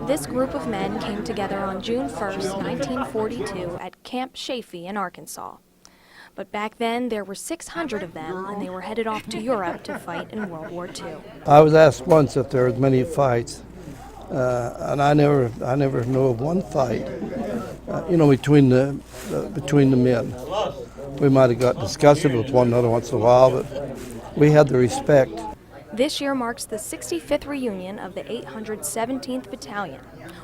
This group of men came together on June 1st, 1942 at Camp Chaffee in Arkansas. But back then, there were 600 of them, and they were headed off to Europe to fight in World War II. I was asked once if there were many fights, and I never know of one fight, between the men. We might have got disgusted with one another once in a while, but we had the respect. This year marks the 65th reunion of the 817th Battalion.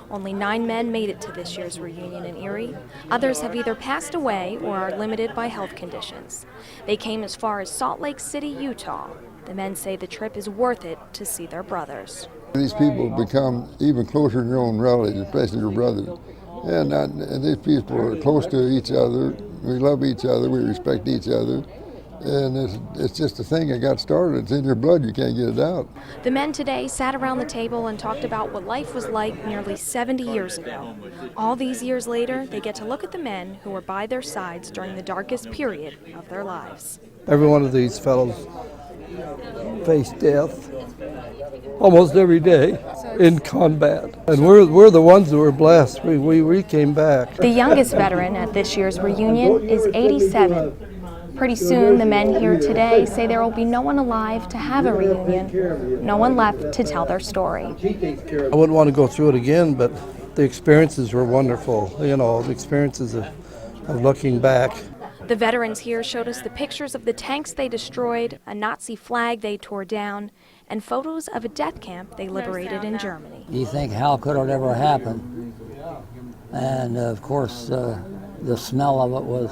Only 9 men made it to this year's reunion in Erie. Others have either passed away or are limited by health conditions. They came as far as Salt Lake City, Utah. The men say the trip is worth it to see their brothers. These people become even closer than your own relatives, especially your brothers. And these people are close to each other. We love each other. We respect each other. And it's just a thing that got started. It's in your blood. You can't get it out. The men today sat around the table and talked about what life was like nearly 70 years ago. All these years later, they get to look at the men who were by their sides during the darkest period of their lives. Every one of these fellows faced death almost every day in combat. And we're the ones that were blessed. We came back. The youngest veteran at this year's reunion is 87. Pretty soon, the men here today say there will be no one alive to have a reunion, no one left to tell their story. I wouldn't want to go through it again, but the experiences were wonderful, the experiences of looking back. The veterans here showed us the pictures of the tanks they destroyed, a Nazi flag they tore down, and photos of a death camp they liberated in Germany. You think, how could it ever happen? And of course, the smell of it was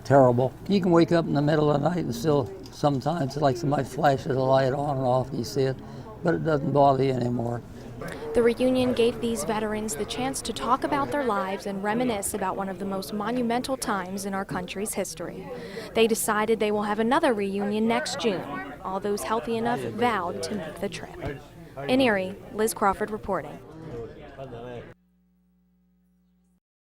terrible. You can wake up in the middle of the night and still sometimes it's like somebody flashes a light on and off and you see it, but it doesn't bother you anymore. The reunion gave these veterans the chance to talk about their lives and reminisce about one of the most monumental times in our country's history. They decided they will have another reunion next June. All those healthy enough vowed to make the trip. In Erie, Liz Crawford reporting.